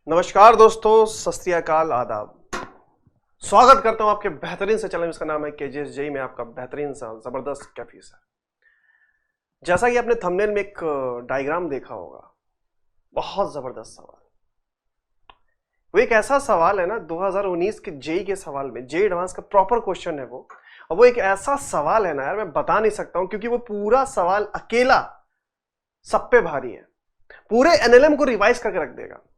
नमस्कार दोस्तों, सत श्री अकाल, आदाब। स्वागत करता हूं आपके बेहतरीन से चैनल, इसका नाम है केजीएस जेई में आपका बेहतरीन सा जबरदस्त कैफी सर। जैसा कि आपने थंबनेल में एक डायग्राम देखा होगा, बहुत जबरदस्त सवाल। वो एक ऐसा सवाल है ना 2019 के जेई के सवाल में, जेई एडवांस का प्रॉपर क्वेश्चन है वो। और वो एक ऐसा सवाल है ना यार, मैं बता नहीं सकता हूं, क्योंकि वो पूरा सवाल अकेला सब पे भारी है, पूरे एनएलएम को रिवाइज करके रख देगा।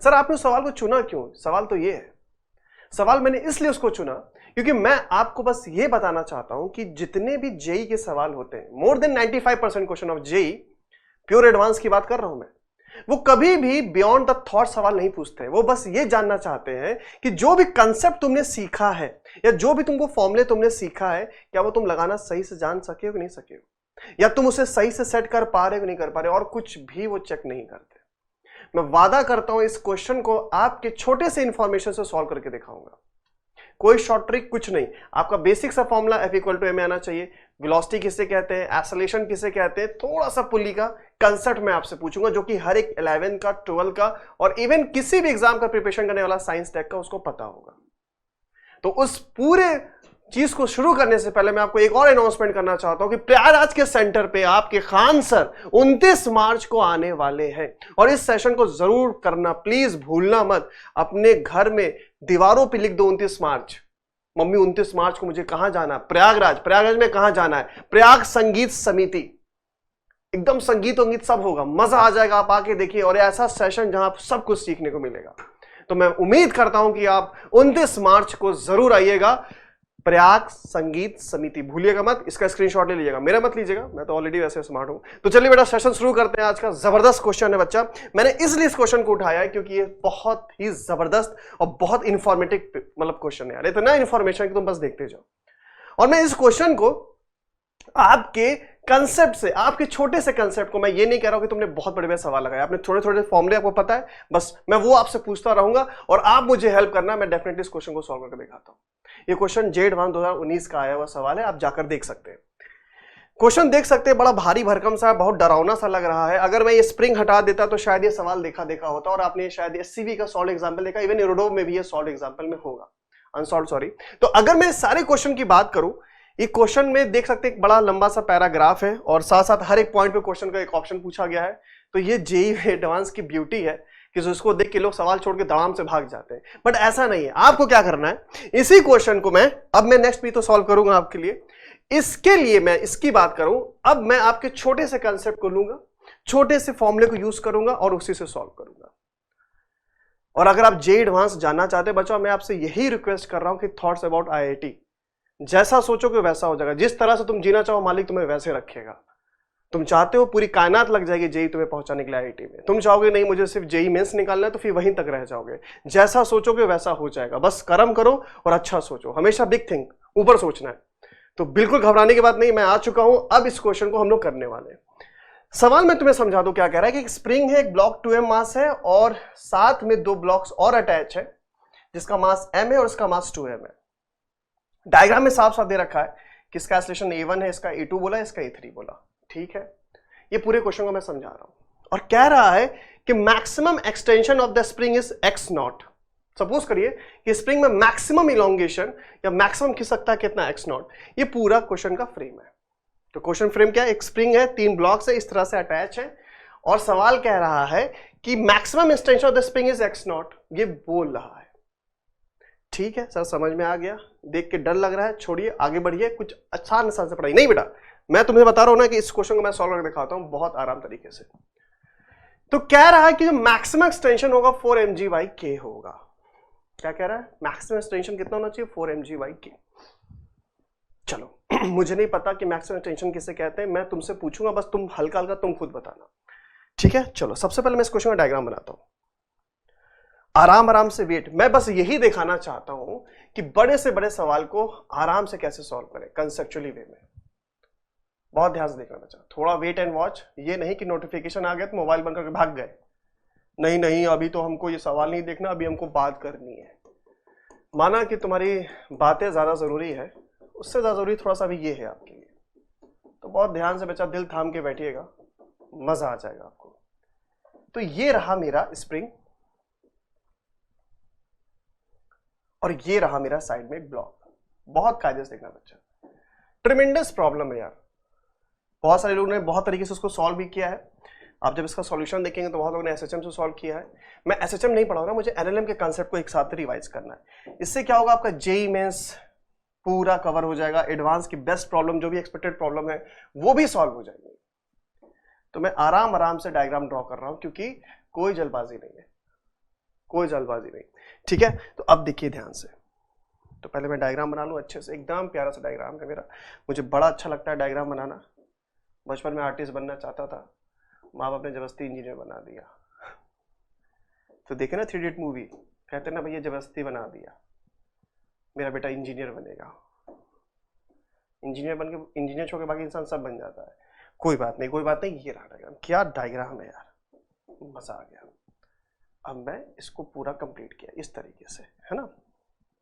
सर आपने उस सवाल को चुना क्यों? सवाल तो ये है, सवाल मैंने इसलिए उसको चुना क्योंकि मैं आपको बस ये बताना चाहता हूं कि जितने भी जेई के सवाल होते हैं, more than 95% question of JEE pure advance की बात कर रहा हूं मैं, वो कभी भी बियॉन्ड द थॉट सवाल नहीं पूछते हैं। वो बस ये जानना चाहते हैं कि जो भी कंसेप्ट तुमने सीखा है या जो भी तुमको फॉर्मूले तुमने सीखा है, क्या वो तुम लगाना सही से जान सके हो कि नहीं सके हो, या तुम उसे सही से सेट कर पा रहे हो कि नहीं कर पा रहे, और कुछ भी वो चेक नहीं करते। मैं वादा करता हूं इस क्वेश्चन को आपके छोटे से इंफॉर्मेशन से सॉल्व करके दिखाऊंगा। कोई शॉर्ट ट्रिक कुछ नहीं, आपका बेसिक सा फॉर्मूला F=ma आना चाहिए। वेलोसिटी किसे कहते हैं, एक्सेलरेशन किसे कहते हैं, थोड़ा सा पुली का कंसेप्ट मैं आपसे पूछूंगा, जो कि हर एक 11 का, 12 का और इवन किसी भी एग्जाम का प्रिपरेशन करने वाला साइंस टेक का उसको पता होगा। तो उस पूरे चीज को शुरू करने से पहले मैं आपको एक और अनाउंसमेंट करना चाहता हूं कि प्रयागराज के सेंटर पे आपके खान सर 29 मार्च को आने वाले हैं, और इस सेशन को जरूर करना, प्लीज भूलना मत। अपने घर में दीवारों पे लिख दो 29 मार्च। मम्मी 29 मार्च को मुझे कहां जाना है? प्रयागराज में कहां जाना है? प्रयाग संगीत समिति। एकदम संगीत वंगीत सब होगा, मजा आ जाएगा, आप आके देखिए। और ऐसा सेशन जहां आप सब कुछ सीखने को मिलेगा। तो मैं उम्मीद करता हूं कि आप 29 मार्च को जरूर आइएगा। प्रयाग संगीत समिति, भूलिएगा मत, इसका स्क्रीनशॉट ले लीजिएगा, मेरा मत लीजिएगा, मैं तो ऑलरेडी वैसे स्मार्ट हूं। तो चलिए बेटा सेशन शुरू करते हैं। आज का जबरदस्त क्वेश्चन है बच्चा, मैंने इसलिए इस क्वेश्चन को उठाया है क्योंकि ये बहुत ही जबरदस्त और बहुत इंफॉर्मेटिव मतलब क्वेश्चन है यार, इतना इंफॉर्मेशन कि तुम बस देखते जाओ। और मैं इस क्वेश्चन को आपके कंसेप्ट से, आपके छोटे से कंसेप्ट को, मैं ये नहीं कह रहा हूं कि तुमने बहुत बड़े बड़े सवाल लगाए, आपने थोड़े थोड़े फॉर्मूले आपको पता है, बस मैं वो आपसे पूछता रहूंगा और आप मुझे हेल्प करना। मैं डेफिनेटली इस क्वेश्चन को सॉल्व करके दिखाता हूं। ये क्वेश्चन जेई एडवांस 2019 का आया हुआ सवाल है, आप जाकर देख सकते हैं। क्वेश्चन देख सकते हैं, बड़ा भारी भरकम सा, बहुत डरावना सा लग रहा है। अगर मैं ये स्प्रिंग हटा देता तो शायद ये सवाल देखा होता, और आपने शायद एससीबी का सॉल्व एग्जाम्पल देखा, इवन यूरोडोव में भी ये सॉल्व एग्जाम्पल में होगा, अनसॉल्व सॉरी। तो अगर मैं सारे क्वेश्चन की बात करूं, ये क्वेश्चन में देख सकते हैं एक बड़ा लंबा सा पैराग्राफ है, और साथ साथ हर एक पॉइंट पे क्वेश्चन का एक ऑप्शन पूछा गया है। तो ये जेई एडवांस की ब्यूटी है कि उसको देख के लोग सवाल छोड़ के धड़ाम से भाग जाते हैं, बट ऐसा नहीं है। आपको क्या करना है, इसी क्वेश्चन को मैं नेक्स्ट भी तो सॉल्व करूंगा आपके लिए। इसके लिए मैं इसकी बात करूं, अब मैं आपके छोटे से कंसेप्ट को लूंगा, छोटे से फॉर्मूले को यूज करूंगा और उसी से सॉल्व करूंगा। और अगर आप जेई एडवांस जानना चाहते हैं बच्चों, मैं आपसे यही रिक्वेस्ट कर रहा हूं कि थॉट्स अबाउट आईआईटी, जैसा सोचोगे वैसा हो जाएगा। जिस तरह से तुम जीना चाहो मालिक तुम्हें वैसे रखेगा। तुम चाहते हो पूरी कायनात लग जाएगी जेई तुम्हें पहुंचाने के लिए आईआईटी में, तुम चाहोगे नहीं मुझे सिर्फ जेई मेंस निकालना है, तो फिर वहीं तक रह जाओगे। जैसा सोचोगे वैसा हो जाएगा, बस कर्म करो और अच्छा सोचो, हमेशा बिग थिंक, ऊपर सोचना है। तो बिल्कुल घबराने की बात नहीं, मैं आ चुका हूं। अब इस क्वेश्चन को हम लोग करने वाले हैं। सवाल मैं तुम्हें समझा दूं क्या कह रहा है कि एक स्प्रिंग है, एक ब्लॉक 2m मास है, और साथ में दो ब्लॉक्स और अटैच है जिसका मास m है और इसका मास 2m है। डायग्राम में साफ साफ दे रखा है कि इसका एक्सेलरेशन a1 है, इसका a2 बोला, इसका a3 बोला, ठीक है। ये पूरे क्वेश्चन को मैं समझा रहा हूं, और कह रहा है कि maximum extension of the spring is x0। Suppose करिए कि स्प्रिंग में मैक्सिमम इलोंगेशन या मैक्सिमम खिंच सकता है कितना, x0। ये पूरा क्वेश्चन का फ्रेम है। तो क्वेश्चन फ्रेम क्या है? एक स्प्रिंग है, 3 ब्लॉक्स है, इस तरह से अटैच है, और सवाल कह रहा है कि maximum extension of the spring is x0, ये बोल रहा है। ठीक है सर, समझ में आ गया, देख के डर लग रहा है, छोड़िए आगे बढ़िए, कुछ आसान से पढ़ाई नहीं बेटा, मैं तुम्हें बता रहा हूं ना कि इस क्वेश्चन को मैं सॉल्व करके दिखाता हूं बहुत आराम तरीके से। तो कह रहा है कि जो मैक्सिमम एक्सटेंशन होगा 4 mg/k होगा। क्या कह रहा है? मैक्सिमम एक्सटेंशन कितना होना चाहिए? 4 mg/k। चलो मुझे नहीं पता कि मैक्सिमम एक्सटेंशन किसे कहते हैं, मैं तुमसे पूछूंगा, बस तुम हल्का हल्का तुम खुद बताना, ठीक है। चलो सबसे पहले मैं इस क्वेश्चन का डायग्राम बनाता हूं, आराम आराम से वेट। मैं बस यही दिखाना चाहता हूं कि बड़े से बड़े सवाल को आराम से कैसे सॉल्व करें, कंसेप्चुअली वे में। बहुत ध्यान से देखना बच्चा, थोड़ा वेट एंड वॉच। ये नहीं कि नोटिफिकेशन आ गया तो मोबाइल बंद करके भाग गए, नहीं नहीं, अभी तो हमको ये सवाल नहीं देखना, अभी हमको बात करनी है। माना कि तुम्हारी बातें ज्यादा जरूरी है, उससे ज्यादा जरूरी थोड़ा सा भी ये है आपके लिए। तो बहुत ध्यान से बच्चा दिल थाम के बैठिएगा, मजा आ जाएगा आपको। तो ये रहा मेरा स्प्रिंग, और ये रहा मेरा साइड में एक ब्लॉक। बहुत कायदे से देखना बच्चा, ट्रिमेंडस प्रॉब्लम है यार। बहुत सारे लोगों ने बहुत तरीके से उसको सॉल्व भी किया है। आप जब इसका सॉल्यूशन देखेंगे तो बहुत लोगों ने एसएचएम से सॉल्व किया है। मैं एसएचएम नहीं पढ़ा ना, मुझे एलएलएम के कांसेप्ट को एक साथ रिवाइज करना है। इससे क्या होगा, आपका जेईई मेंस पूरा कवर हो जाएगा। एडवांस की बेस्ट प्रॉब्लम जो भी एक्सपेक्टेड प्रॉब्लम है वो भी सॉल्व हो जाएगी। तो मैं आराम आराम से डायग्राम ड्रॉ कर रहा हूं क्योंकि कोई जल्दबाजी नहीं है, कोई जल्दबाजी नहीं। ठीक है, तो अब देखिए ध्यान से। तो पहले मैं डायग्राम बना लूं अच्छे से, एकदम प्यारा सा डायग्राम है मेरा। मुझे बड़ा अच्छा लगता है डायग्राम बनाना। बचपन में आर्टिस्ट बनना चाहता था, माँ बाप ने जबरदस्ती इंजीनियर बना दिया। तो देखे ना 3 इडियट मूवी, कहते ना भैया जबरदस्ती बना दिया, मेरा बेटा इंजीनियर बनेगा। इंजीनियर बन के, इंजीनियर छोड़ के बाकी इंसान सब बन जाता है। कोई बात नहीं, कोई बात नहीं। ये रहा डायग्राम, क्या डायग्राम है यार, मजा आ गया। अब मैं इसको पूरा कंप्लीट किया इस तरीके से, है ना।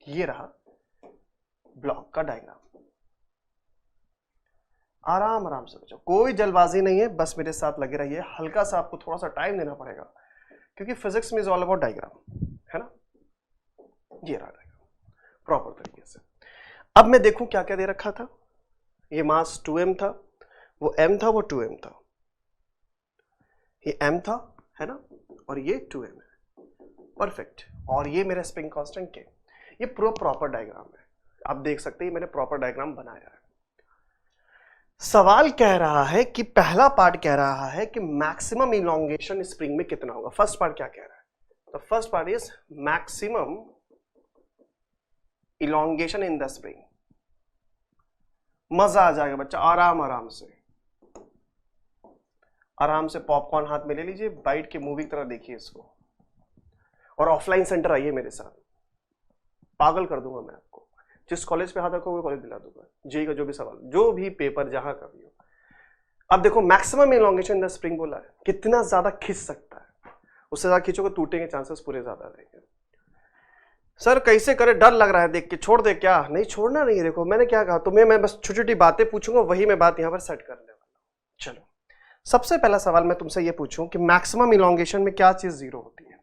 ये रहा ब्लॉक का डायग्राम। आराम आराम से बच्चों, कोई जल्दबाजी नहीं है, बस मेरे साथ लगे रहिए। हल्का सा आपको थोड़ा सा टाइम देना पड़ेगा क्योंकि फिजिक्स में इज ऑल अबाउट डायग्राम, है ना। ये रहा डायग्राम प्रॉपर तरीके से। अब मैं देखूं क्या क्या दे रखा था। ये मास 2m था, वो m था, वो 2m था। ये m था, है ना, और ये 2m है। परफेक्ट। और ये मेरा स्प्रिंग कांस्टेंट के। ये पूरा प्रॉपर डायग्राम है, आप देख सकते हैं मैंने प्रॉपर डायग्राम बनाया है। सवाल कह रहा है कि पहला पार्ट कह रहा है कि मैक्सिमम इलॉन्गेशन स्प्रिंग में कितना होगा। फर्स्ट पार्ट क्या कह रहा है? तो first part is maximum elongation in the spring. मजा आ जाएगा बच्चा, आराम आराम से, आराम से पॉपकॉर्न हाथ में ले लीजिए, बाइट के मूवी की तरह देखिए इसको, और ऑफलाइन सेंटर आइए मेरे साथ, पागल कर दूंगा मैं आपको। जिस कॉलेज पे हाथ रखोगे कॉलेज दिला दूंगा। जेईई का जो भी सवाल, जो भी पेपर, जहां का भी हो। अब देखो maximum elongation in the spring बोला है, कितना ज्यादा खींच सकता है, उससे ज्यादा खींचोगे टूटने के चांसेस पूरे ज्यादा रहेंगे। सर कैसे करे, डर लग रहा है देख के, छोड़ दे क्या? नहीं छोड़ना नहीं है। देखो मैंने क्या कहा तुम्हें, मैं बस छोटी छोटी बातें पूछूंगा, वही मैं बात यहां पर सेट करने वाला हूं। चलो सबसे पहला सवाल मैं तुमसे ये पूछूं कि मैक्सिमम इलॉन्गेशन में क्या चीज जीरो होती है।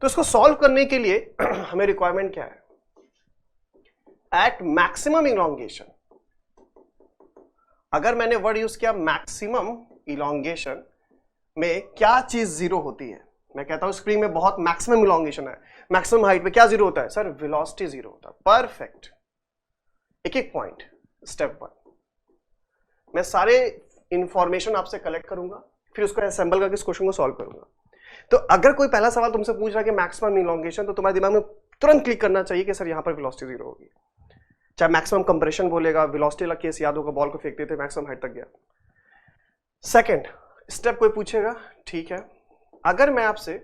तो इसको सॉल्व करने के लिए हमें रिक्वायरमेंट क्या है? एट मैक्सिमम इलॉन्गेशन, अगर मैंने वर्ड यूज किया मैक्सिमम इलॉन्गेशन में क्या चीज जीरो होती है? मैं कहता हूं स्प्रिंग में बहुत मैक्सिमम इलॉन्गेशन है, मैक्सिमम हाइट पे क्या जीरो होता है? सर वेलोसिटी जीरो होता है। परफेक्ट। एक एक पॉइंट, स्टेप 1 मैं सारे इंफॉर्मेशन आपसे कलेक्ट करूंगा, फिर उसको असेंबल करके इस क्वेश्चन को सॉल्व करूंगा। तो अगर कोई पहला सवाल तुमसे पूछ रहा है कि मैक्सिमम इलॉन्गेशन, तो तुम्हारे दिमाग में तुरंत क्लिक करना चाहिए कि सर यहां पर वेलोसिटी जीरो होगी। चाहे मैक्सिमम कंप्रेशन बोलेगा, वेलोसिटी वाला केस याद होगा, बॉल को फेंकते थे मैक्सिमम हाइट तक गया। सेकंड स्टेप कोई पूछेगा, ठीक है, अगर मैं आपसे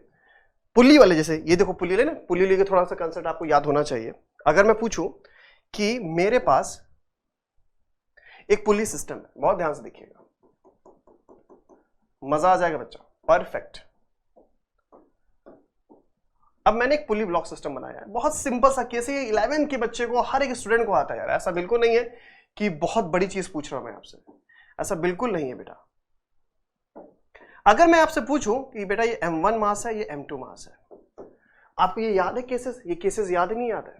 पुली वाले, जैसे ये देखो पुली ले ना, पुली लेके थोड़ा सा कंसेप्ट आपको याद होना चाहिए। अगर मैं पूछूं कि मेरे पास एक पुली सिस्टम है, बहुत ध्यान से देखिएगा, मजा आ जाएगा बच्चा। परफेक्ट। अब मैंने एक पुली ब्लॉक सिस्टम बनाया है, बहुत सिंपल सा केस है, 11 के बच्चे को, हर एक स्टूडेंट को आता है यार। ऐसा बिल्कुल नहीं है कि बहुत बड़ी चीज पूछ रहा हूं मैं आपसे, ऐसा बिल्कुल नहीं है बेटा। अगर मैं आपसे पूछूं कि बेटा ये m1 मास है, ये m2 मास है, आपको ये याद है केसेस? ये केसेस याद ही नहीं याद है?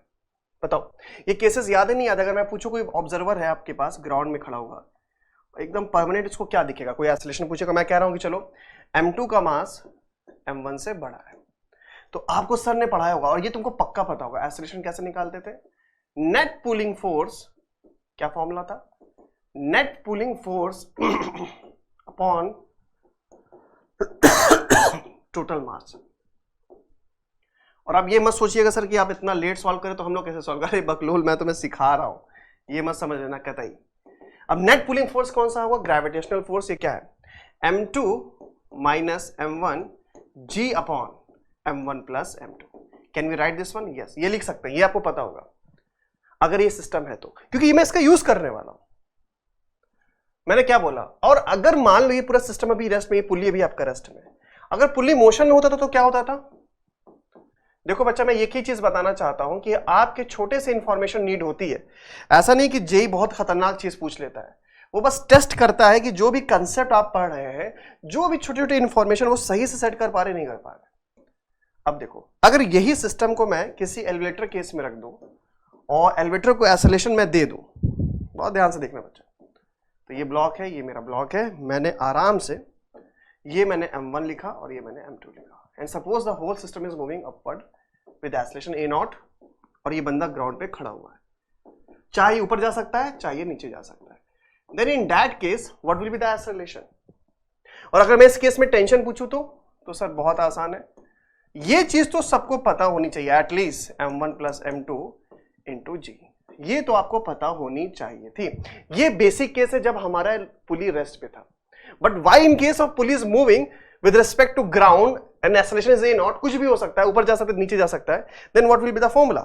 बताओ, ये केसेस याद ही नहीं याद? अगर मैं पूछूं कोई ऑब्जर्वर है आपके पास ग्राउंड में खड़ा हुआ, एकदम परमानेंट, इसको क्या दिखेगा? कोई एक्सेलरेशन पूछेगा, मैं कह रहा हूं कि चलो m2 का मास m1 से बड़ा है, तो आपको सर ने पढ़ाया होगा और ये तुमको पक्का पता होगा एक्सेलरेशन कैसे निकालते थे। नेट पुलिंग फोर्स, क्या फॉर्मूला था? Net pulling force upon total mass. और आप ये मत सोचिएगा सर कि आप इतना लेट सॉल्व करें तो हम लोग कैसे सॉल्व करें, बकलोल मैं तुम्हें सिखा रहा हूं, ये मत समझ लेना कतई। अब नेट पुलिंग फोर्स कौन सा होगा? Gravitational force. ये क्या है? m2 minus m1 g upon m1 plus m2। Can we write this one? Yes, ये लिख सकते हैं, ये आपको पता होगा अगर ये सिस्टम है तो, क्योंकि मैं इसका यूज करने वाला हूं। मैंने क्या बोला? और अगर मान लो ये पूरा सिस्टम अभी रेस्ट में, ये पुली अभी आपका रेस्ट में, अगर पुली मोशन में होता तो क्या होता था? देखो बच्चा, मैं एक ही चीज बताना चाहता हूं कि आपके छोटे से इंफॉर्मेशन नीड होती है। ऐसा नहीं कि जेईई बहुत खतरनाक चीज पूछ लेता है, वो बस टेस्ट करता है कि जो भी कंसेप्ट आप पढ़ रहे हैं, जो भी छोटे छोटे इंफॉर्मेशन वो सही से सेट कर पा रहे नहीं कर पा रहे। अब देखो, अगर यही सिस्टम को मैं किसी एलिवेटर केस में रख दूं और एलिवेटर को एक्सेलरेशन में दे दूं, बहुत ध्यान से देखना बच्चा, तो ये ब्लॉक है, ये मेरा ब्लॉक है, मैंने आराम से ये मैंने m1 लिखा और ये मैंने m2 लिखा, and suppose the whole system is moving upward with acceleration a0 और ये बंदा ग्राउंड पे खड़ा हुआ है, चाहे ऊपर जा सकता है चाहे नीचे जा सकता है, then in that case what will be the acceleration. और अगर मैं इस केस में टेंशन पूछूं तो सर बहुत आसान है, ये चीज तो सबको पता होनी चाहिए, at least m1 plus m2 into जी, ये तो आपको पता होनी चाहिए थी। ये बेसिक केस है जब हमारा पुली रेस्ट पे था, but why in case of pulley is moving with respect to ground and acceleration is a0, कुछ भी हो सकता है, ऊपर जा सकता है नीचे जा सकता है, then what will be the formula,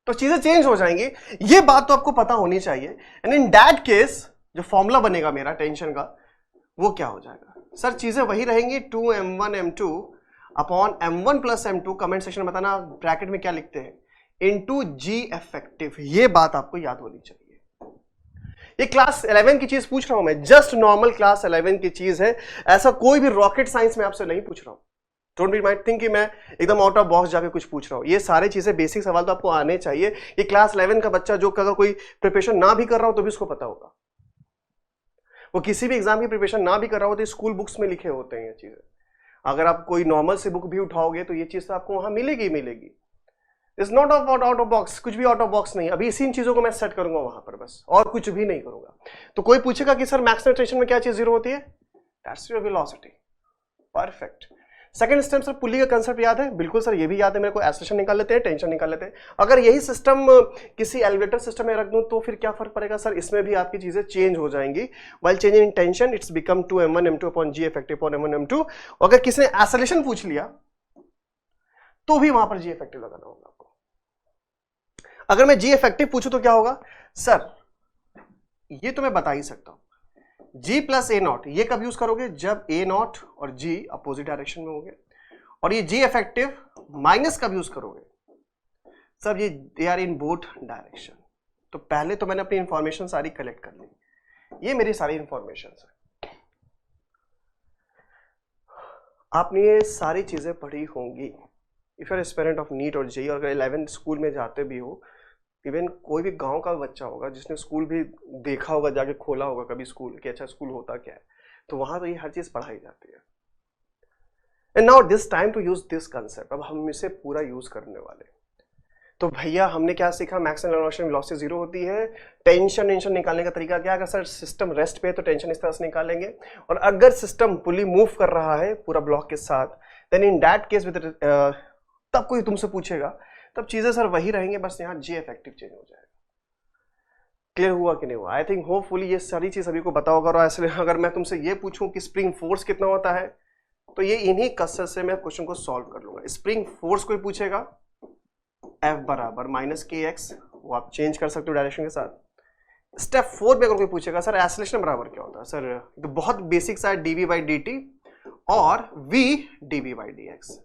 तो चीजें चेंज हो जाएंगी, ये बात तो आपको पता होनी चाहिए। एंड इन दैट केस जो फॉर्मूला बनेगा मेरा टेंशन का वो क्या हो जाएगा, सर चीजें वही रहेंगी, 2m1 m2 upon m1 plus m2, comment section में बताना ब्रैकेट में क्या लिखते हैं, इनटू जी इफेक्टिव, ये बात आपको याद होनी चाहिए। ये क्लास 11 की चीज पूछ रहा हूं मैं, जस्ट नॉर्मल क्लास 11 की चीज है, ऐसा कोई भी रॉकेट साइंस में आपसे नहीं पूछ रहा हूं, डोंट बी माइंड थिंक कि मैं एकदम आउट ऑफ बॉक्स जाके कुछ पूछ रहा हूं, ये सारी चीजें बेसिक सवाल तो आपको आने चाहिए। ये क्लास 11 का बच्चा जो अगर कोई प्रिपरेशन ना भी कर रहा हो तो भी उसको पता होगा, वो किसी भी एग्जाम की प्रिपरेशन ना भी कर रहा हो तो स्कूल बुक्स में लिखे होते हैं ये चीजें, अगर आप कोई नॉर्मल से बुक भी उठाओगे तो ये चीज तो आपको वहां मिलेगी मिलेगी, it's not about out of box, कुछ भी आउट ऑफ बॉक्स नहीं, अभी इसी चीजों को मैं सेट करूंगा वहां पर बस, और कुछ भी नहीं करूंगा। तो कोई पूछेगा कि सर मैक्सिमम टेंशन में क्या चीज जीरो होती है, that's your velocity, perfect. Second step sir pulley का कंसेप्ट याद है, बिल्कुल सर ये भी याद है मेरे को, एक्सेलरेशन निकाल लेते हैं, टेंशन निकाल लेते हैं। अगर यही सिस्टम किसी एलिवेटर सिस्टम में रख दूं तो फिर क्या फर्क पड़ेगा सर, इसमें भी आपकी चीजें चेंज हो जाएंगी, while changing in tension it's become 2m1 m2 upon g effective upon m1 m2। अगर किसी ने एक्सेलरेशन पूछ लिया तो भी वहां पर g इफेक्टिव लगाना होगा आपको। अगर मैं g इफेक्टिव पूछूं तो क्या होगा सर, ये तो मैं बता ही सकता हूं, g प्लस a0, ये कब यूज करोगे जब a0 और g अपोजिट डायरेक्शन में होंगे, और ये g इफेक्टिव माइनस कब यूज करोगे सर, ये they are in both direction. तो पहले तो मैंने अपनी इंफॉर्मेशन सारी कलेक्ट कर ली, ये मेरी सारी इंफॉर्मेशन है, आपने ये सारी चीजें पढ़ी होंगी if your aspirant of NEET और जेईई, और अगर 11th स्कूल में जाते भी हो, इवन कोई भी गांव का बच्चा होगा जिसने स्कूल भी देखा होगा, जाके खोला होगा कभी स्कूल कि अच्छा स्कूल होता क्या है, तो वहां तो ये हर चीज पढ़ाई जाती है। And now this time to use this concept, अब हम इसे पूरा यूज करने वाले। तो भैया हमने क्या सीखा, मैक्सिमम वेलोसिटी जीरो होती है, टेंशन निकालने का तरीका क्या है, अगर सर सिस्टम रेस्ट पे है तो टेंशन इस तरह से निकालेंगे, और अगर सिस्टम पुली मूव कर रहा है पूरा ब्लॉक के साथ, then in that case with तब कोई तुमसे पूछेगा, तब चीजें सर वही रहेंगे, बस यहाँ जी इफेक्टिव चेंज हो जाएगा। क्लियर हुआ कि नहीं हुआ? आई थिंक होपफुली ये सारी चीज सभी को पता होगा। और ऐसे अगर मैं तुमसे ये पूछूं कि स्प्रिंग फोर्स कितना होता है, तो ये इन्हीं कसरत से मैं क्वेश्चन को सॉल्व कर लूंगा। स्प्रिंग फोर्स कोई पूछेगा, F बराबर माइनस के एक्स, वो आप चेंज कर सकते हो डायरेक्शन के साथ। स्टेप 4 में अगर कोई पूछेगा सर एक्सेलरेशन बराबर क्या होता है, सर तो बहुत बेसिक सा है, dv बाई dt और v dv बाई dx।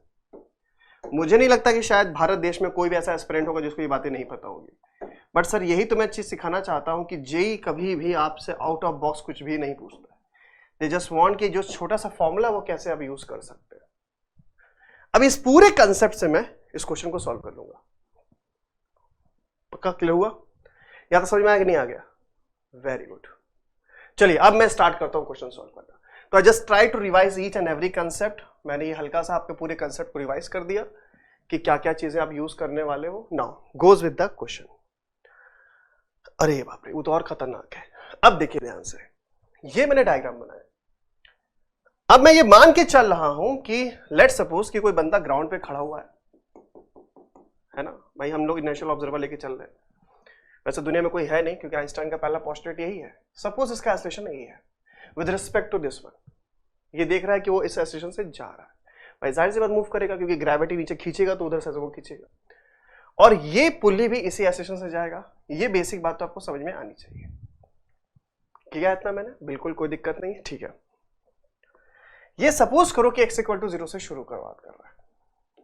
मुझे नहीं लगता कि शायद भारत देश में कोई भी ऐसा एस्पिरेंट होगा जिसको ये बातें नहीं पता होगी, बट सर यही तो मैं चीज सिखाना चाहता हूं कि जेईई कभी भी आपसे आउट ऑफ बॉक्स कुछ भी नहीं पूछता है। दे जस्ट वांट कि जो छोटा सा फॉर्मूला वो कैसे आप यूज कर सकते हैं। अब इस पूरे कंसेप्ट से मैं इस क्वेश्चन को सॉल्व कर लूंगा। पक्का क्लियर हुआ? या तो समझ में आया कि नहीं आ गया? Very good. चलिए अब मैं स्टार्ट करता हूं क्वेश्चन सॉल्व करना। तो I just try to revise each and every concept. मैंने ये हल्का सा आपके पूरे कंसेप्ट को रिवाइज कर दिया कि क्या क्या चीजें आप यूज करने वाले हो। Now goes with the question. अरे बाप रे, वो तो और खतरनाक है। अब देखिए ध्यान से, ये मैंने डायग्राम बनाया। अब मैं ये मान के चल रहा हूं कि लेट्स सपोज कि कोई बंदा ग्राउंड पे खड़ा हुआ है ना भाई, हम लोग इनर्शियल ऑब्जर्वर लेके चल रहे हैं। वैसे दुनिया में कोई है नहीं, क्योंकि आइंस्टाइन का पहला पोस्टुलेट यही है। सपोज इसका एक्सेलरेशन यही है with respect to this one, ये देख रहा है कि वो इस एक्सेलरेशन से जा रहा है, भाई जाहिर सी बात मूव करेगा, क्योंकि ग्रेविटी नीचे खींचेगा तो उधर से वो खींचेगा, और ये पुल्ली भी इसी एक्सेलरेशन से जाएगा। ये बेसिक बात तो आपको समझ में आनी चाहिए। किया इतना मैंने, बिल्कुल कोई दिक्कत नहीं, ठीक है। ये सपोज करो कि x इक्वल टू 0 से शुरू कर रहा है,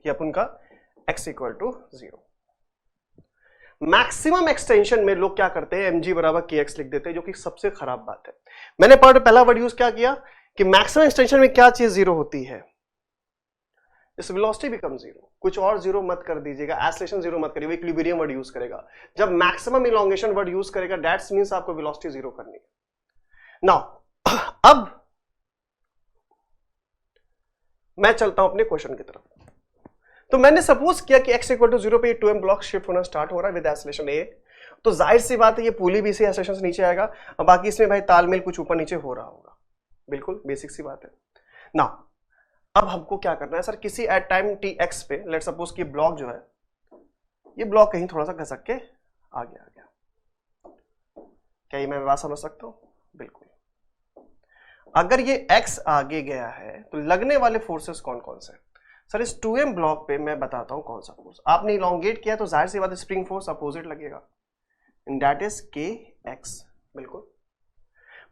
ये अपन का x equal to 0। Maximum extension में लोग क्या करते हैं, mg बराबर kx लिख देते हैं, जो कि सबसे खराब बात है। मैंने पहला वर्ड यूज क्या किया कि मैक्सिमम एक्सटेंशन में क्या चीज 0 होती है, इस वेलोसिटी बिकम जीरो, कुछ और जीरो मत कर दीजिएगा, एस्लेशन जीरो मत करिए, वो इक्विलिब्रियम वर्ड यूज करेगा। जब मैक्सिमम इलोंगेशन वर्ड यूज करेगा दैट्स मींस आपको वेलोसिटी जीरो करनी है। नाउ अब मैं चलता हूं अपने क्वेश्चन की तरफ। तो मैंने सपोज किया कि x इक्वल टू 0 पे ये 2m ब्लॉक शिफ्ट होना स्टार्ट हो रहा है विद एस्लेशन a, तो जाहिर सी बात है ये पूली भी से एस्लेशन से नीचे आएगा, और बाकी इसमें भाई तालमेल कुछ ऊपर नीचे हो रहा होगा, बिल्कुल बेसिक सी बात है ना। अब हमको क्या करना है सर, किसी एट टाइम टी एक्स पे लेट सपोज कि ब्लॉक जो है ये ब्लॉक कहीं थोड़ा सा घसक के आगे आ गया, क्या ये मैं बात समझ सकता हूं? बिल्कुल। अगर ये x आगे गया है तो लगने वाले फोर्सेस कौन कौन से? सर इस 2m ब्लॉक पे मैं बताता हूं कौन सा फोर्स। आपने इलोंगेट किया तो जाहिर सी बात स्प्रिंग फोर्स अपोजिट लगेगा, एंड दैट इज kx, बिल्कुल।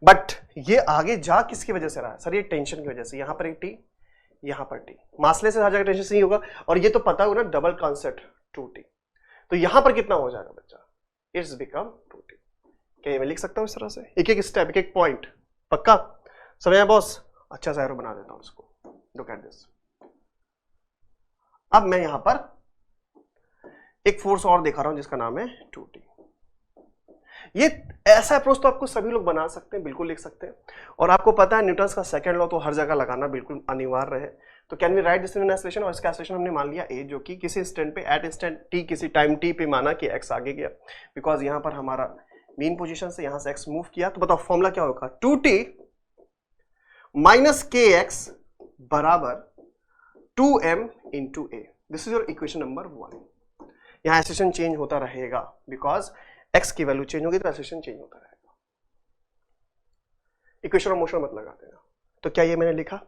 बट ये आगे जा किसकी वजह से रहा है? सर ये टेंशन की वजह से, यहां पर एक टी, यहां पर टी, मासले से हर जगह टेंशन से नहीं होगा, और ये तो पता होगा ना डबल कॉन्सेप्ट 2t, तो यहां पर कितना हो जाएगा बच्चा? It's become 2t। क्या ये मैं लिख सकता हूं इस तरह से, एक एक स्टेप, एक एक पॉइंट? पक्का समझ बॉस? अच्छा सा एरो बना देता हूं इसको, लुक एट दिस। अब मैं यहां पर एक फोर्स और दिखा रहा हूं जिसका नाम है 2t। ये ऐसा अप्रोच तो आपको सभी लोग बना सकते हैं, बिल्कुल लिख सकते हैं, और आपको पता है न्यूटन्स का सेकंड लॉ तो हर जगह लगाना बिल्कुल अनिवार्य है। तो can we write this in acceleration, और इसका एस्लेशन हमने मान लिया a, जो कि किसी इंस्टेंट पे एट इंस्टेंट t, किसी टाइम t पे माना कि x आगे गया, बिकॉज यहां पर हमारा मीन पोजीशन से यहां से x मूव किया। तो बताओ फॉर्मूला क्या होगा? 2t माइनस kx बराबर 2m into a। This is your equation number 1। यहां एस्लेशन चेंज होता रहेगा बिकॉज x की वैल्यू चेंज होगी तो एस्लेशन चेंज होता रहेगा। इक्वेशन ऑफ मोशन मत लगा देना। तो क्या ये मैंने लिखा?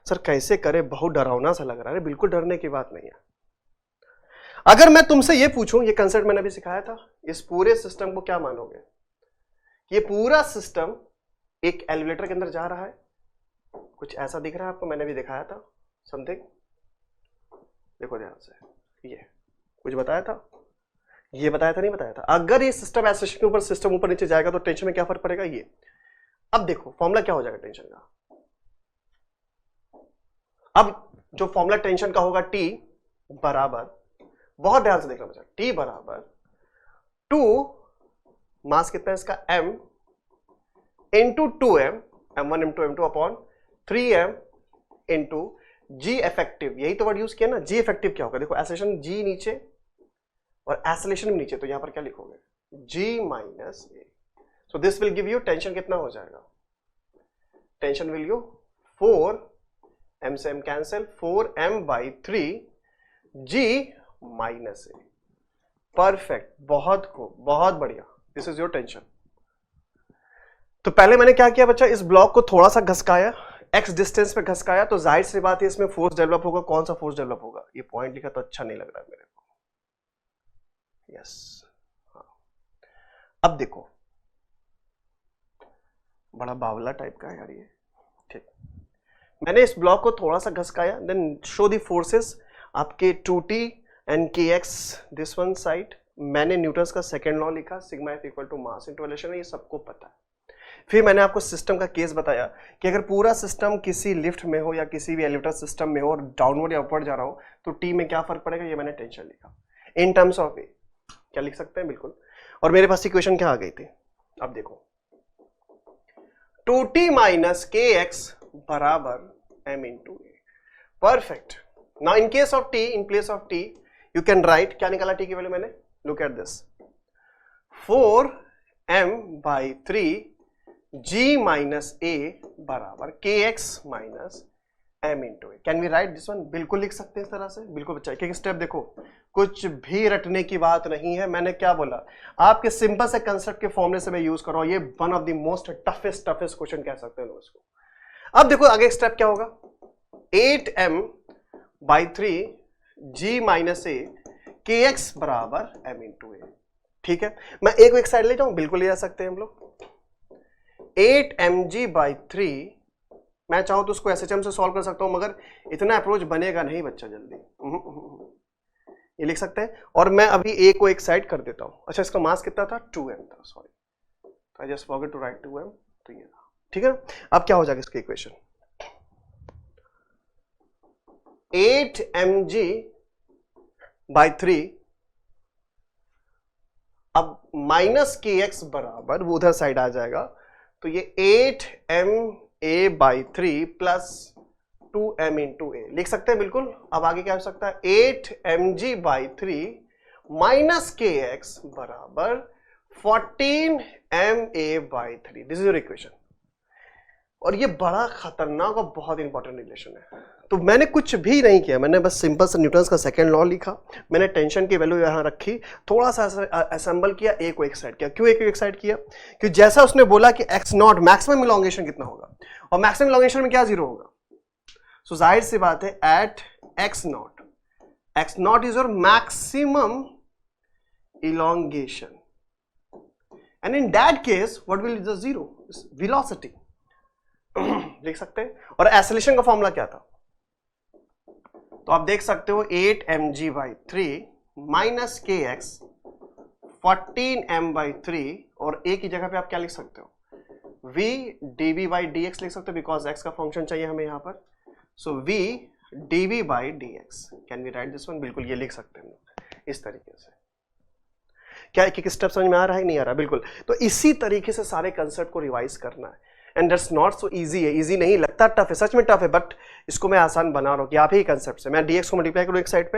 सर कैसे करे, बहुत डरावना सा लग रहा है। बिल्कुल डरने की बात नहीं है। अगर मैं तुमसे ये पूछूं, ये कंसेप्ट मैंने अभी सिखाया था, इस पूरे सिस्टम को क्या मानोगे? ये पूरा सिस्टम एक एलिवेटर के अंदर जा रहा है, कुछ ऐसा दिख रहा है आपको, मैंने भी दिखाया था समथिंग, देखो ध्यान से, ये कुछ बताया था, ये बताया था नहीं बताया था? अगर ये सिस्टम एस्लेशन के ऊपर सिस्टम ऊपर नीचे जाएगा तो टेंशन में क्या फर्क पड़ेगा? ये अब देखो फॉर्मूला क्या हो जाएगा टेंशन का। अब जो फॉर्मूला टेंशन का होगा T बराबर, बहुत ध्यान से देखना बच्चा, T बराबर 2 मास कितना है इसका m into 2m, m1 m2 m2 upon 3m into g effective. यही तो वर्ड यूज किया ना, g इफेक्टिव क्या होगा? देखो एस्लेशन g नीचे और एस्लेशन भी नीचे, तो यहां पर क्या लिखोगे? g minus a। So this will give you tension कितना हो जाएगा? टेंशन विल यू 4 m से m cancel, 4m by 3 g minus a। Perfect, बहुत खूब, बहुत बढ़िया, दिस इज योर टेंशन। तो पहले मैंने क्या किया बच्चा, इस ब्लॉक को थोड़ा सा घसकाया, x डिस्टेंस पे घसकाया, तो जाहिर सी बात है इसमें फोर्स डेवलप होगा। कौन सा फोर्स डेवलप होगा? ये पॉइंट लिखा तो अच्छा नहीं लग रहा है मेरे को, यस। हाँ, अब देखो बड़ा बावला टाइप का है यार ये, ठीक। मैंने इस ब्लॉक को थोड़ा सा घसकाया, देन शो द फोर्सेस आपके 2t and kx this one side. मैंने न्यूटन्स का सेकंड लॉ लिखा, sigma F equal to mass into acceleration, ये सबको पता है। फिर मैंने आपको सिस्टम का केस बताया कि अगर पूरा सिस्टम किसी लिफ्ट में हो या किसी भी एलिवेटर सिस्टम में हो और डाउनवर्ड या अपवर्ड जा रहा हो तो टी में क्या फर्क पड़ेगा, ये मैंने टेंशन लिखा इन टर्म्स ऑफ ए। क्या लिख सकते हैं? बिल्कुल। और मेरे पास इक्वेशन क्या आ गई थी? अब देखो 2t माइनस kx बराबर m into a. Perfect. Now in case of t, in place of t you can write, क्या निकाला t की वैल्यू मैंने? Look at this, 4m by 3 g minus a बराबर kx minus m into a. Can we write this one? बिल्कुल लिख सकते हैं इस तरह से, बिल्कुल बच्चा। एक स्टेप देखो, कुछ भी रटने की बात नहीं है। मैंने क्या बोला? आपके सिंपल से कंसेप्ट के फॉर्मूले से मैं यूज कर रहा हूं। ये one of the most toughest question कह सकते हैं लोग इसको। अब देखो आगे स्टेप क्या होगा, 8m by 3 g minus a kx बराबर m इंटू ए। ठीक है, मैं एक साइड ले जाऊं? बिल्कुल ले जा सकते हैं हम लोग। 8mg बाई 3, मैं चाहूं तो उसको SHM से सॉल्व कर सकता हूं, मगर इतना अप्रोच बनेगा नहीं बच्चा जल्दी। ये लिख सकते हैं, और मैं अभी a को एक साइड कर देता हूं। अच्छा, इसका मास कितना था? 2m था, sorry, I just forgot to write 2m, तो ये था। ठीक है, अब क्या हो जाएगा इसकी इक्वेशन? 8mg/3, अब माइनस के एक्स बराबर वो उधर साइड आ जाएगा, तो ये 8ma/3 प्लस 2m इंटू ए लिख सकते हैं बिल्कुल। अब आगे क्या हो सकता है, 8mg/3 माइनस के एक्स बराबर 14ma/3, this is your equation. और ये बड़ा खतरनाक और बहुत इंपॉर्टेंट रिलेशन है। तो मैंने कुछ भी नहीं किया, मैंने बस सिंपल सा न्यूटन्स का सेकंड लॉ लिखा, मैंने टेंशन की वैल्यू यहां रखी, थोड़ा सा असेंबल किया, ए को एक साइड किया। क्यों ए को एक साइड किया? क्योंकि जैसा उसने बोला कि x नॉट मैक्सिमम इलॉन्गेशन कितना होगा, और मैक्सिमम इलॉन्गेशन में क्या जीरो होगा, सो जाहिर सी बात है at x naught is your maximum elongation, and in that case what will the zero, velocity लिख सकते हैं। और एक्सेलरेशन का फॉर्मूला क्या था, तो आप देख सकते हो 8mg/3 माइनस के एक्स 14m/3, और a की जगह पे आप क्या लिख सकते हो, v dv/dx लिख सकते हो, बिकॉज x का फंक्शन चाहिए हमें यहां पर। So v dv/dx, can we write this one, बिल्कुल ये लिख सकते हैं इस तरीके से। क्या एक एक स्टेप समझ में आ रहा है, नहीं आ रहा? बिल्कुल। तो इसी तरीके से सारे कंसेप्ट को रिवाइज करना है, and that's not so easy है, इजी नहीं लगता, टफ है, सच में टफ है, बट इसको मैं आसान बना रहा हूं कि आप ही कंसेप्ट से मैं dx को मल्टीप्लाई करूं एक साइड पे।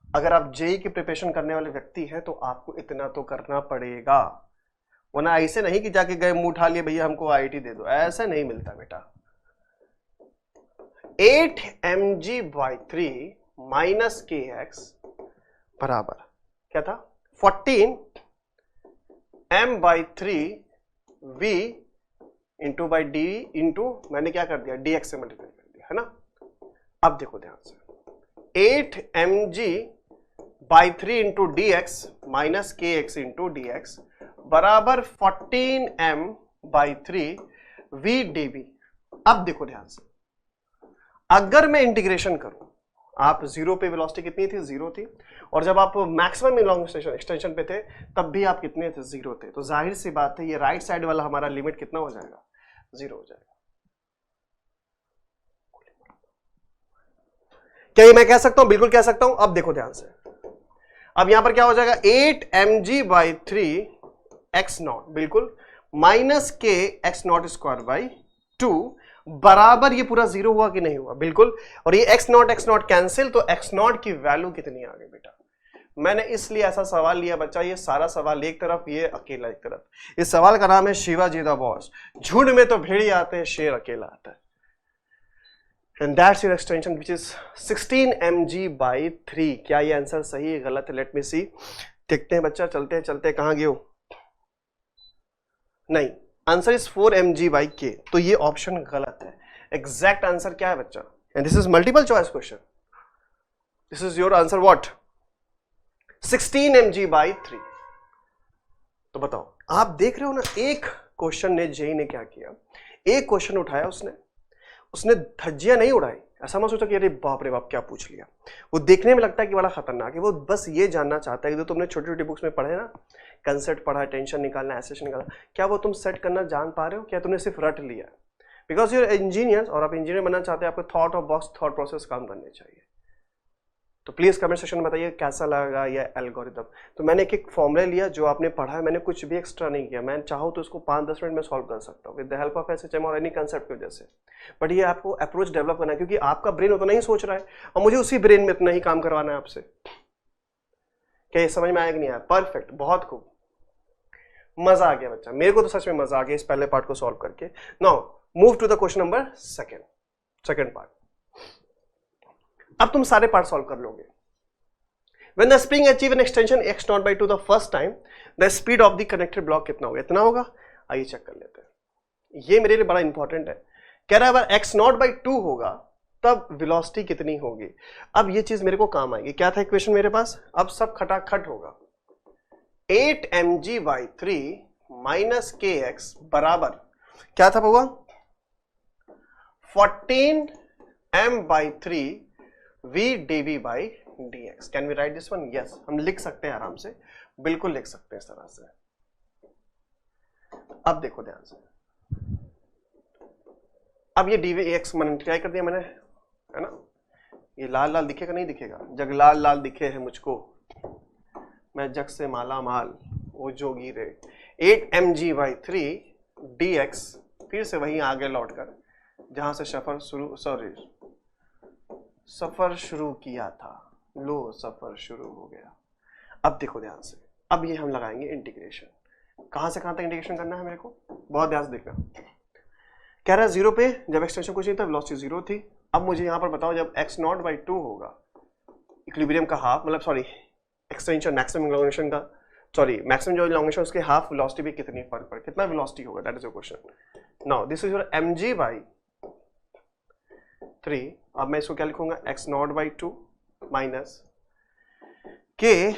अगर आप जेई की प्रिपरेशन करने वाले व्यक्ति हैं तो आपको इतना तो करना पड़ेगा, वरना ऐसे नहीं कि जाके गए मुंह उठा लिए भैया हमको आईआईटी दे दो, ऐसा नहीं मिलता बेटा। 8mg/3 माइनस के एक्स बराबर क्या था, 14m/3 v into by D into मैंने क्या कर दिया, dx से मल्टीप्लाई कर दिया, है ना। अब देखो ध्यान से, 8mg/3 इंटू dx माइनस के एक्स इंटू dx बराबर 14m/3 v dv। अब देखो ध्यान से, अगर मैं इंटीग्रेशन करूं, आप जीरो पे वेलोसिटी कितनी थी, जीरो थी, और जब आप मैक्सिमम इलॉन्गेशन एक्सटेंशन पे थे तब भी आप कितने थे, जीरो थे। तो जाहिर सी बात है ये राइट साइड वाला हमारा लिमिट कितना हो जाएगा, जीरो हो जाएगा। क्या ये मैं कह सकता हूं, बिल्कुल कह सकता हूं। अब देखो ध्यान से, अब यहां पर क्या हो जाएगा, 8mg/3 x नॉट बिल्कुल माइनस के x नॉट स्क्वायर बाई 2 बराबर, ये पूरा जीरो हुआ कि नहीं हुआ, बिल्कुल। और ये x नॉट कैंसिल, तो x नॉट की वैल्यू कितनी आ गई बेटा। मैंने इसलिए ऐसा सवाल लिया बच्चा, ये सारा सवाल एक तरफ, ये अकेला एक तरफ। इस सवाल का नाम है शिवाजी द बॉस, झुंड में तो भेड़िया आते हैं, शेर अकेला आता है। And that's your extension which is 16mg/3। क्या ये आंसर सही है गलत है, लेट मी सी, देखते हैं बच्चा, चलते हैं चलते, कहां गए हो, नहीं, आंसर इज 4mg/k, तो ये ऑप्शन गलत है। एग्जैक्ट आंसर क्या है बच्चा, and this is multiple choice question, this is your answer what, 16mg/3। तो बताओ, आप देख रहे हो ना, एक क्वेश्चन ने जेई ने क्या किया, एक क्वेश्चन उठाया उसने धज्जियां नहीं उड़ाई, ऐसा मत सोचा कि अरे बाप रे बाप क्या पूछ लिया। वो देखने में लगता है कि बड़ा खतरनाक है, वो बस ये जानना चाहता है कि जो तुमने छोटी छोटी बुक्स में पढ़े ना, कंसेप्ट पढ़ा, टेंशन निकालना, एसेशन निकालना, क्या वो तुम सेट करना जान पा रहे हो, क्या तुमने सिर्फ रट लिया। बिकॉज यूर इंजीनियर, और आप इंजीनियर बनना चाहते हैं, आपको थॉट और बॉक्स थॉट प्रोसेस काम करने चाहिए। तो प्लीज कमेंट सेक्शन में बताइए कैसा लगा ये एल्गोरिथम। तो मैंने एक एक फॉर्मूला लिया जो आपने पढ़ा है, मैंने कुछ भी एक्स्ट्रा नहीं किया, मैं चाहूँ तो इसको 5-10 मिनट में सॉल्व कर सकता हूँ with the help of SHM और एनी कंसेप्ट की वजह से। बट ये आपको अप्रोच डेवलप करना है, क्योंकि आपका ब्रेन उतना ही सोच रहा है और मुझे उसी ब्रेन में इतना ही काम करवाना है आपसे। क्या ये समझ में आया कि नहीं आया? परफेक्ट, बहुत खूब, मजा आ गया बच्चा, मेरे को तो सच में मजा आ गया इस पहले पार्ट को सॉल्व करके। Now move to the question number second part. अब तुम सारे पार्ट सॉल्व कर लोगे। When the spring achieve an extension x naught by 2 the first time, the speed of the connected block कितना होगा? इतना होगा। आइए चेक कर लेते हैं, ये मेरे लिए बड़ा इंपॉर्टेंट है। कह रहा है अगर x naught by 2 होगा तब वेलोसिटी कितनी होगी। अब ये चीज मेरे को काम आएगी। क्या था इक्वेशन मेरे पास? अब सब खटाखट होगा। 8mg/3 माइनस kx बराबर क्या था होगा? 14m/3 v dv/dx। Can we write this one? Yes, हम लिख सकते हैं आराम से, बिल्कुल लिख सकते हैं इस तरह से। अब देखो ध्यान से, अब ये dvx मल्टीप्लाई कर दिया मैंने, है ना, ये लाल लाल दिखेगा नहीं दिखेगा? जग लाल लाल दिखे है मुझको, मैं जग से माला माल वो जोगी रे। 8mg/3 dx, फिर से वहीं आगे लौटकर जहां से सफर शुरू किया था, लो सफर शुरू हो गया। अब देखो ध्यान से, अब ये हम लगाएंगे इंटीग्रेशन। कहां से कहां तक इंटीग्रेशन करना है मेरे को, बहुत ध्यान से देखना। कह रहा है 0 पे जब एक्सटेंशन कुछ नहीं था, वेलोसिटी 0 थी। अब मुझे यहां पर बताओ जब x0/2 होगा, इक्विलिब्रियम का हाफ, मतलब सॉरी एक्सटेंशन मैक्सिमम इलॉन्गेशन का, सॉरी मैक्सिमम जो इलॉन्गेशन उसके हाफ वेलोसिटी भी कितनी फर्क पड़े, कितना वेलोसिटी होगा, that is your question. Now this is your mg/3। अब मैं इसको क्या लिखूंगा, x0/2 माइनस k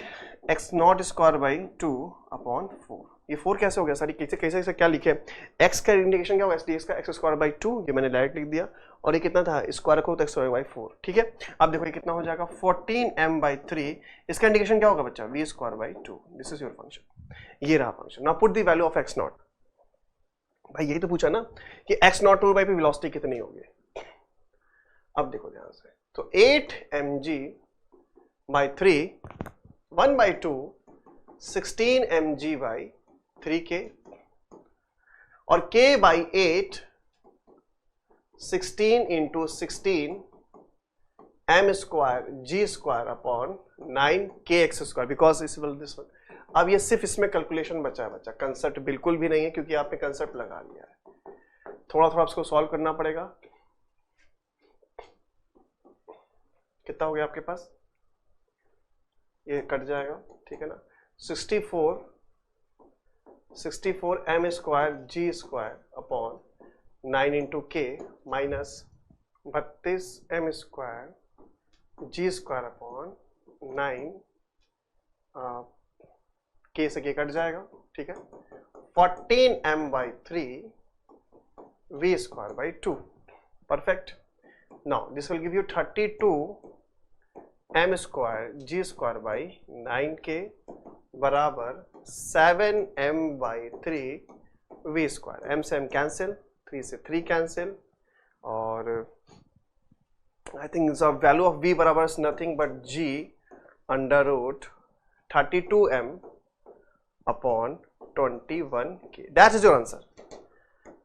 x0² 2/4। ये 4 कैसे हो गया सर, कैसे कैसे कैसे क्या लिखे, x का इंडिकेशन क्या होगा, dx का x²/2, ये मैंने डायरेक्ट लिख दिया, और ये कितना था, स्क्वायर को तो x²/4, ठीक है। अब देखो ये कितना हो जाएगा 14m/3, इसका इंडिकेशन क्या होगा बच्चा, v²/2। This is your function, ये रहा function. Now put the value of x0। भाई यही तो पूछा ना कि x0 2/2 पे वेलोसिटी कितनी होगी। अब देखो ध्यान से, तो 8mg/3 1/2 16mg/3k, और k/8 16 × 16 m²g² 9kx², because this one. अब ये सिर्फ इसमें कैलकुलेशन बचा है बच्चा, कंसेप्ट बिल्कुल भी नहीं है, क्योंकि आपने कंसेप्ट लगा लिया है। थोड़ा थोड़ा इसको सॉल्व करना पड़ेगा। कितना हो गया आपके पास, ये कट जाएगा, ठीक है ना। 64 m²g² 9 × k minus 32 m²g² 9 k से k कट जाएगा, ठीक है। 14m/3 v²/2, perfect. Now this will give you 32 m²g² 9k बराबर 7m/3 v²। m से m कैंसिल, 3 से 3 कैंसिल, और I think the value of v बराबर is nothing but g √ 32m/21k। That is your answer.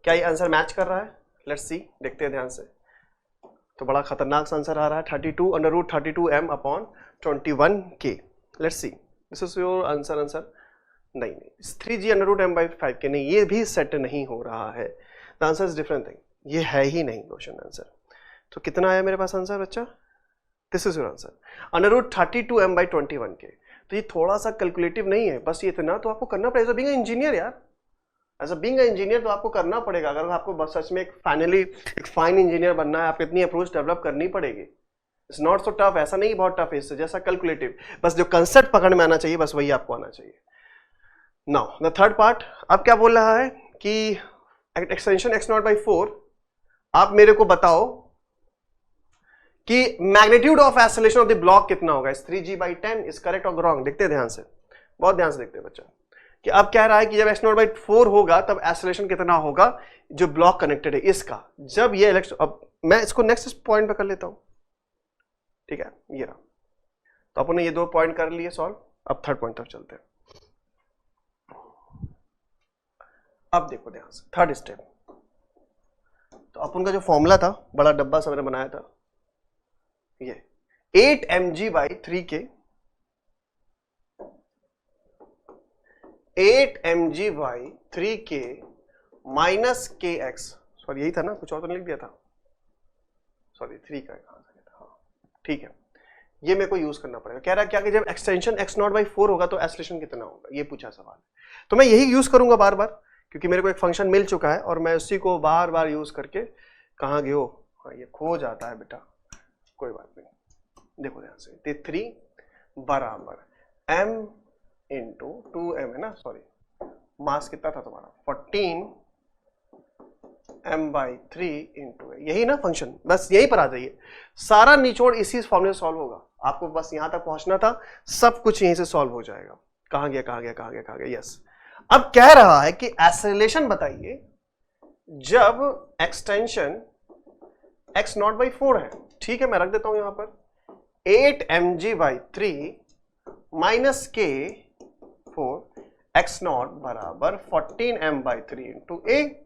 क्या ये answer match कर रहा है, लेट्स सी, देखते हैं ध्यान से। तो बड़ा खतरनाक आंसर आ रहा है, 32 √ 32m/21k। Let's see, this is your answer. नहीं 3g √ m/5k, नहीं, ये भी सेट नहीं हो रहा है। The answer is different thing, ये है ही नहीं क्वेश्चन आंसर। तो कितना आया मेरे पास आंसर बच्चा, this is your answer, √ 32m/21k। तो ये थोड़ा सा कैलकुलेटिव नहीं है, बस ये इतना तो आपको करना पड़ेगा। बीइंग इंजीनियर यार, एज अ बीइंग इंजीनियर तो आपको करना पड़ेगा। अगर आपको बस सच में एक फाइन इंजीनियर बनना है, आपको इतनी अप्रोच डेवलप करनी पड़ेगी। इट्स नॉट सो टफ, ऐसा नहीं बहुत टफ है इससे, जैसा कैलकुलेटिव, बस जो कंसेप्ट पकड़ में आना चाहिए बस वही आपको आना चाहिए। नाउ द थर्ड पार्ट, अब क्या बोल रहा है कि एक्सटेंशन x0/4, आप मेरे को बताओ कि magnitude of acceleration of the block कितना होगा। 3g/10 इज करेक्ट और रॉन्ग, देखते हैं ध्यान से, बहुत ध्यान से देखते हैं बच्चा, कि अब कह रहा है कि जब x0/4 होगा तब एक्सेलरेशन कितना होगा जो ब्लॉक कनेक्टेड है इसका, जब ये अब मैं इसको नेक्स्ट पॉइंट पे कर लेता हूं, ठीक है। ये रहा, तो अपन ने ये 2 पॉइंट कर लिए सॉल्व। अब थर्ड पॉइंट तक चलते हैं। अब देखो ध्यान से, थर्ड स्टेप। तो अपन का जो फॉर्मूला था, बड़ा डब्बा सा मैंने बनाया था, ये 8mg/3k 8mg/3k minus kx, sorry यही था ना, कुछ और तो नहीं लिख दिया था, सॉरी 3 का कहां से था, हाँ ठीक है। ये मेरे को यूज करना पड़ेगा। कह रहा है क्या कि जब एक्सटेंशन x0/4 होगा तो एक्सेलरेशन कितना होगा, ये पूछा सवाल। तो मैं यही यूज करूंगा बार बार, क्योंकि मेरे को एक फंक्शन मिल चुका है और मैं उसी को बार बार यूज करके, कहाँ गयो, हाँ ये खो जाता है बेटा, कोई बात नहीं। देखो ध्यान से, 3 बराबर m × 2m है ना, सॉरी मास कितना था तुम्हारा 14m/3 × यही ना फंक्शन, बस यही पर आ जाइए। सारा निचोड़ इसी फॉर्मूले से सॉल्व होगा, आपको बस यहां तक पहुंचना था, सब कुछ यहीं से सॉल्व हो जाएगा। कहां गया कहां गया कहां गया कहां गया, यस। अब कह रहा है कि एक्सेलरेशन बताइए जब एक्सटेंशन एक्स नॉट बाई 4 है, ठीक है, मैं रख देता हूं यहां पर 8 mg/3 माइनस के 4 एक्स नॉट बराबर 14 m/3 into A.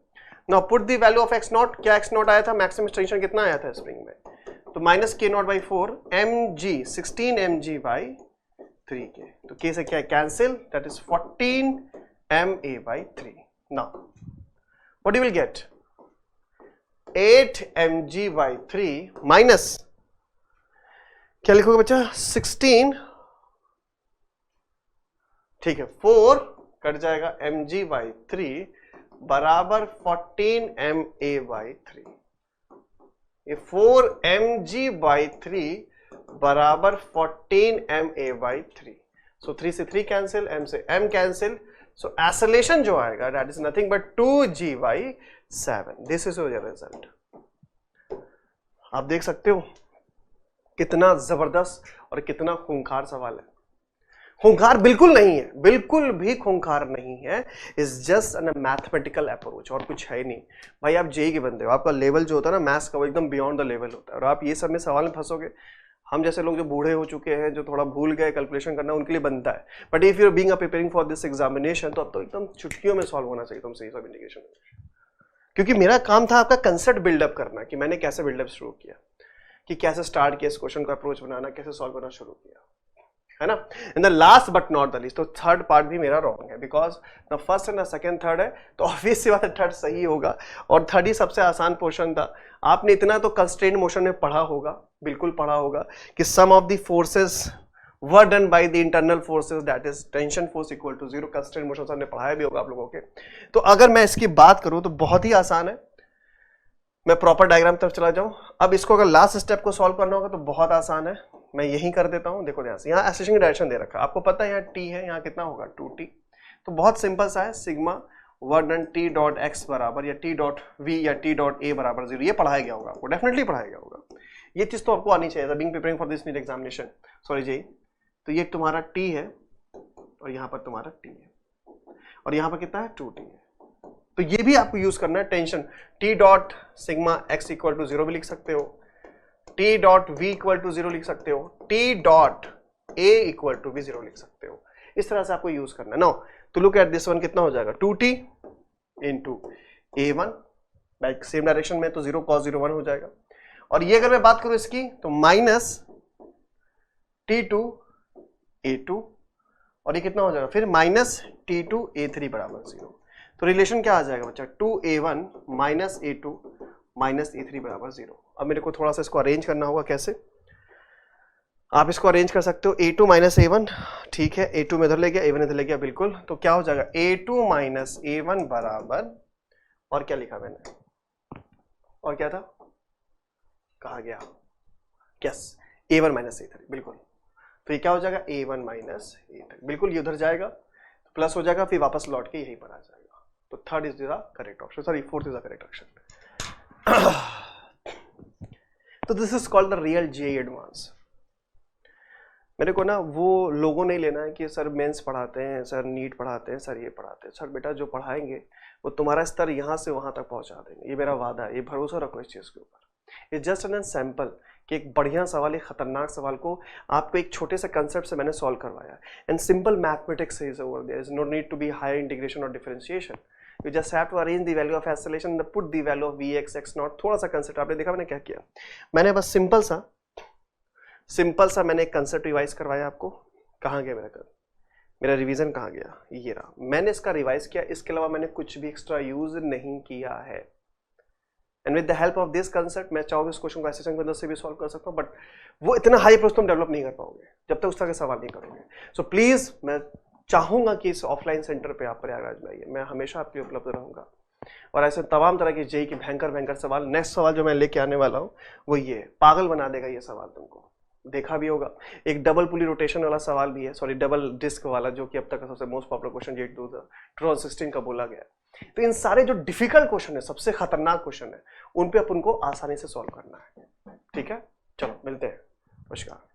Now put the value of x not, क्या एक्स नॉट आया था, मैक्सिमम टेंशन कितना आया था स्प्रिंग में, तो माइनस के नॉट बाई 4 mg 16 mg/3 के, तो के से क्या cancel, that is 14 ma/3। Now what you will get 8 mg/3 minus क्या लिखोगे बच्चा 16, ठीक है, 4 कट जाएगा mg/3 बराबर 14 ma/3। ये 4 mg/3 बराबर 14 ma/3। सो 3 से 3 कैंसिल, m से m कैंसिल, सो एक्सेलरेशन जो आएगा that is nothing but 2g/7। This is your result. आप देख सकते हो कितना जबरदस्त और कितना खूंखार सवाल है। खूंखार बिल्कुल नहीं है, बिल्कुल भी खूंखार नहीं है, is just an mathematical approach और कुछ है ही नहीं। भाई आप जेई के बंदे हो, आपका लेवल जो होता है ना मैथ्स का वो एकदम बियॉन्ड द लेवल होता है, और आप ये सब में सवाल में फंसोगे। हम जैसे लोग जो बूढ़े हो चुके हैं, जो थोड़ा भूल गए कैलकुलेशन करना, उनके लिए बनता है, but if you are being preparing for this examination तो अब तो एकदम चुटकियों में सॉल्व होना चाहिए तुमसे ये सब इंडिकेशन। क्योंकि मेरा काम था आपका कंसेप्ट बिल्डअप करना, कि मैंने कैसे बिल्डअप शुरू किया, कि कैसे स्टार्ट किया इस क्वेश्चन का अप्रोच बनाना, कैसे सॉल्व करना शुरू किया, है ना। In the last but not the least, तो थर्ड पार्ट भी मेरा रॉन्ग है, because the first and the second third है, तो ऑब्वियस सी बात है थर्ड सही होगा, और थर्ड ही सबसे आसान पोर्शन था। आपने इतना तो कंस्ट्रेंट मोशन में पढ़ा होगा, बिल्कुल पढ़ा होगा, कि sum of the forces were done by the internal forces, that is tension force equal to 0। Constraint motion हमने पढ़ाया भी होगा आप लोगों के। तो अगर मैं इसकी बात करूं तो बहुत ही आसान है। मैं प्रॉपर डायग्राम तरफ चला जाऊं। अब इसको अगर लास्ट स्टेप को सॉल्व करना होगा तो बहुत आसान है, मैं यही कर देता हूं। देखो ध्यान से, यहाँ एक्सेलरेशन की डायरेक्शन दे रखा है, आपको पता है यहाँ t है, यहाँ कितना होगा 2t। तो बहुत सिंपल सा है, sigma work done t dot x बराबर या t डॉट v या t डॉट a बराबर 0। ये पढ़ाया गया होगा आपको, डेफिनेटली पढ़ाया गया होगा। ये चीज तो आपको आनी चाहिए, being preparing for this NEET examination, sorry जी। तो ये तुम्हारा t है और यहाँ पर तुम्हारा t है, और यहाँ पर कितना है 2t है। तो ये भी आपको यूज करना है, tension t dot sigma x equal to 0 भी लिख सकते हो, t dot v equal to 0 लिख सकते हो, t dot a equal to भी 0 लिख सकते हो। इस तरह से आपको यूज करना है। नाउ तो लुक एट दिस वन, कितना हो जाएगा 2t into a1, like same direction में, तो 0 cos 0 1 हो जाएगा। और ये अगर मैं बात करूं इसकी, तो माइनस t2 a2, और ये कितना हो जाएगा फिर माइनस t2 a3 बराबर 0। तो रिलेशन क्या आ जाएगा बच्चा, 2a1 minus a2 minus a3 बराबर 0। अब मेरे को थोड़ा सा इसको अरेंज करना होगा। कैसे आप इसको अरेंज कर सकते हो, a2 माइनस a1, ठीक है, a2 में इधर ले गया, a1 इधर ले गया, बिल्कुल। तो क्या हो जाएगा a2 माइनस a1 बराबर, और क्या लिखा मैंने, और क्या था, कहा गया, यस a1 माइनस a3, बिल्कुल। तो ये क्या हो जाएगा a1 माइनस a3, बिल्कुल ये उधर जाएगा, प्लस हो जाएगा, फिर वापस लौट के यहीं पर आ जाएगा। तो third is the correct option, sorry fourth is the correct option. तो this is called the real JEE advance. मेरे को ना वो लोगों नहीं लेना है कि सर मेंस पढ़ाते हैं, सर नीट पढ़ाते हैं, सर ये पढ़ाते हैं। सर बेटा जो पढ़ाएंगे वो तुम्हारा स्तर यहाँ से वहाँ तक पहुँचा देंगे, ये मेरा वादा है, ये भरोसा रखो इस चीज़ के ऊपर। इट्स जस्ट एन सैंपल कि एक बढ़िया सवाल, एक खतरनाक सवाल को आपको एक छोटे से कंसेप्ट से मैंने सॉल्व करवाया। And simple mathematics is over, there is no need to be higher integration और differentiation. You just have to arrange the value of acceleration and put the value of vx x naught। थोड़ा सा concept आपने देखा मैंने क्या किया, मैंने बस सिंपल सा मैंने एक कंसेप्ट रिवाइज करवाया आपको। कहाँ गया मेरा रिवीजन कहाँ गया, ये रहा, मैंने इसका रिवाइज किया। इसके अलावा मैंने कुछ भी एक्स्ट्रा यूज नहीं किया है। And with the help of this concept मैं चाहूँ इस क्वेश्चन को ऐसे की मदद से भी सॉल्व कर सकता हूँ, बट वो इतना हाई अप्रोच तुम डेवलप नहीं कर पाओगे जब तक उस तरह के सवाल नहीं करोगे। सो प्लीज मैं चाहूंगा कि इस ऑफलाइन सेंटर पे आप प्रयागराज में आइए, मैं हमेशा आपके उपलब्ध रहूंगा। और ऐसे तमाम तरह के जेईई के भयंकर सवाल, नेक्स्ट सवाल जो मैं लेके आने वाला हूँ वो ये पागल बना देगा ये सवाल तुमको। देखा भी होगा, एक डबल पुली रोटेशन वाला सवाल भी है, सॉरी डबल डिस्क वाला, जो कि अब तक का सबसे मोस्ट पॉपुलर क्वेश्चन 2016 का बोला गया। तो इन सारे जो डिफिकल्ट क्वेश्चन है, सबसे खतरनाक क्वेश्चन है, उन पे अपन को आसानी से सॉल्व करना है। ठीक है, चलो मिलते हैं, नमस्कार।